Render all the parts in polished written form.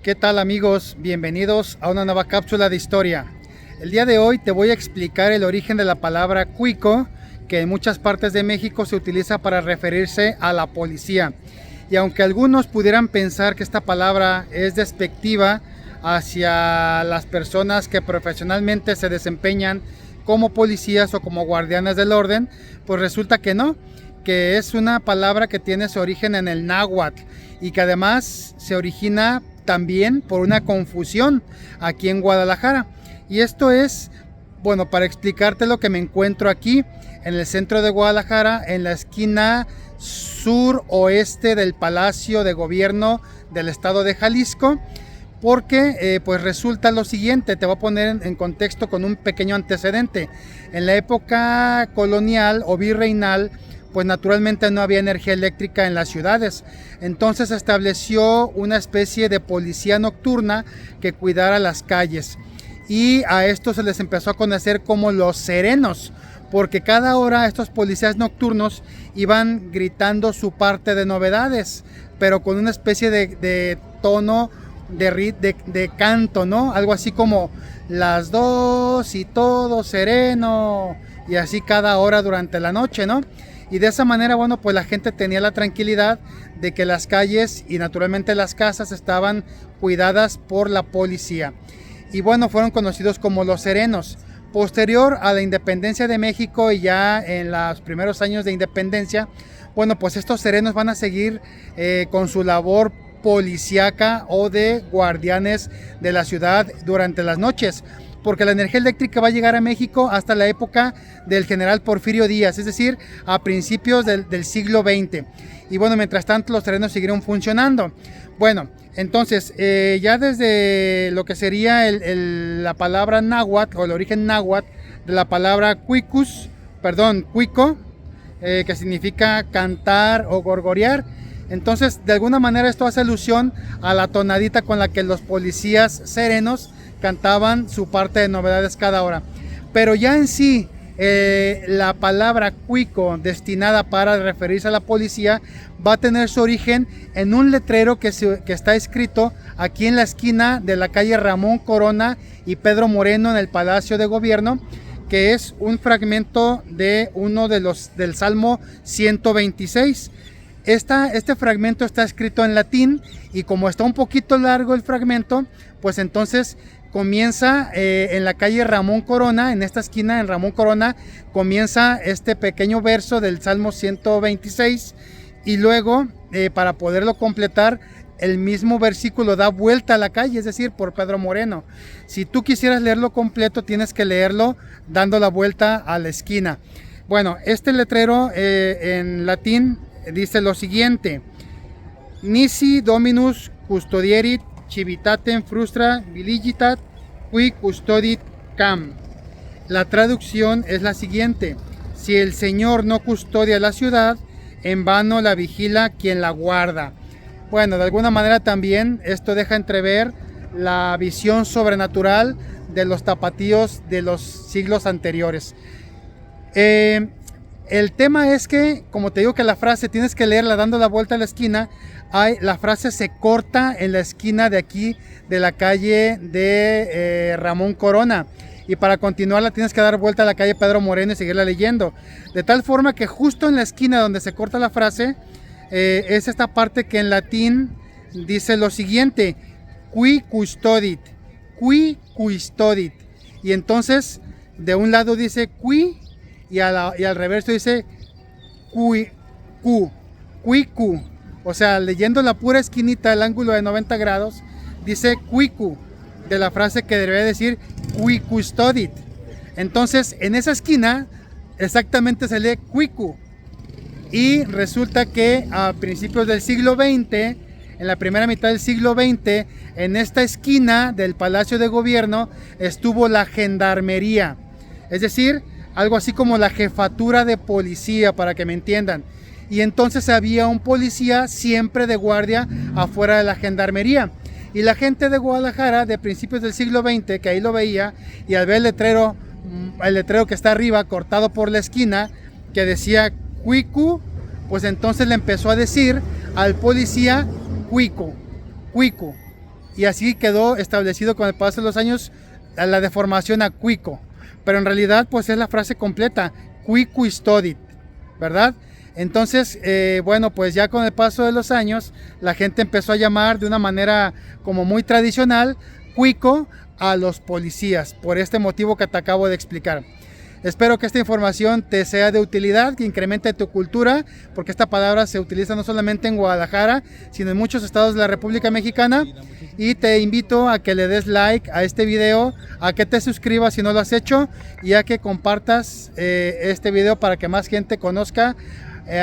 ¿Qué tal amigos? Bienvenidos a una nueva cápsula de historia. El día de hoy te voy a explicar el origen de la palabra cuico, que en muchas partes de México se utiliza para referirse a la policía. Y aunque algunos pudieran pensar que esta palabra es despectiva hacia las personas que profesionalmente se desempeñan como policías o como guardianes del orden, pues resulta que no, que es una palabra que tiene su origen en el náhuatl y que además se origina también por una confusión aquí en Guadalajara. Y esto es, bueno, para explicarte lo que me encuentro aquí en el centro de Guadalajara, en la esquina sur-oeste del Palacio de Gobierno del estado de Jalisco, porque pues resulta lo siguiente. Te voy a poner en contexto con un pequeño antecedente. En la época colonial o virreinal, pues naturalmente no había energía eléctrica en las ciudades. Entonces se estableció una especie de policía nocturna que cuidara las calles. Y a esto se les empezó a conocer como los serenos, porque cada hora estos policías nocturnos iban gritando su parte de novedades, pero con una especie de tono de canto, ¿no? Algo así como las 2 y todo sereno, y así cada hora durante la noche, ¿no? Y de esa manera, bueno, pues la gente tenía la tranquilidad de que las calles y naturalmente las casas estaban cuidadas por la policía. Y bueno, fueron conocidos como los serenos. Posterior a la independencia de México y ya en los primeros años de independencia, bueno, pues estos serenos van a seguir con su labor policíaca o de guardianes de la ciudad durante las noches, porque la energía eléctrica va a llegar a México hasta la época del general Porfirio Díaz, es decir, a principios del siglo XX. Y bueno, mientras tanto los serenos siguieron funcionando. Bueno, entonces ya desde lo que sería la palabra náhuatl o el origen náhuatl de la palabra cuico, que significa cantar o gorgorear. Entonces, de alguna manera esto hace alusión a la tonadita con la que los policías serenos cantaban su parte de novedades cada hora. Pero ya en sí, la palabra cuico, destinada para referirse a la policía, va a tener su origen en un letrero que está escrito aquí en la esquina de la calle Ramón Corona y Pedro Moreno en el Palacio de Gobierno, que es un fragmento de uno de los del Salmo 126. Este fragmento está escrito en latín y como está un poquito largo el fragmento, pues entonces comienza en la calle Ramón Corona, en esta esquina en Ramón Corona, comienza este pequeño verso del Salmo 126 y luego para poderlo completar el mismo versículo da vuelta a la calle, es decir, por Pedro Moreno. Si tú quisieras leerlo completo, tienes que leerlo dando la vuelta a la esquina. Bueno, este letrero en latín dice lo siguiente: Nisi Dominus custodierit civitatem frustra viligitat qui custodit cam. La traducción es la siguiente: si el Señor no custodia la ciudad, en vano la vigila quien la guarda. Bueno, de alguna manera también esto deja entrever la visión sobrenatural de los tapatíos de los siglos anteriores. El tema es que, como te digo que la frase tienes que leerla dando la vuelta a la esquina, la frase se corta en la esquina de aquí de la calle de Ramón Corona. Y para continuarla tienes que dar vuelta a la calle Pedro Moreno y seguirla leyendo. De tal forma que justo en la esquina donde se corta la frase, es esta parte que en latín dice lo siguiente: qui custodit, qui custodit. Y entonces de un lado dice qui y al reverso dice cuicu. O sea, leyendo la pura esquinita, el ángulo de 90 grados, dice cuicu, de la frase que debería decir qui custodit. Entonces, en esa esquina, exactamente se lee cuicu. Y resulta que a principios del siglo XX, en la primera mitad del siglo XX, en esta esquina del Palacio de Gobierno estuvo la gendarmería. Es decir, algo así como la jefatura de policía, para que me entiendan. Y entonces había un policía siempre de guardia afuera de la gendarmería. Y la gente de Guadalajara de principios del siglo XX, que ahí lo veía, y al ver el letrero que está arriba, cortado por la esquina, que decía cuicu, pues entonces le empezó a decir al policía cuico. y así quedó establecido con el paso de los años la deformación a cuico, pero en realidad pues es la frase completa, cuicustodit, ¿verdad? Entonces, bueno, pues ya con el paso de los años, la gente empezó a llamar de una manera como muy tradicional, cuico, a los policías, por este motivo que te acabo de explicar. Espero que esta información te sea de utilidad, que incremente tu cultura, porque esta palabra se utiliza no solamente en Guadalajara, sino en muchos estados de la República Mexicana. Y te invito a que le des like a este video, a que te suscribas si no lo has hecho y a que compartas este video para que más gente conozca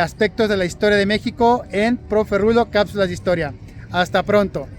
aspectos de la historia de México en Profe Rulo Cápsulas de Historia. Hasta pronto.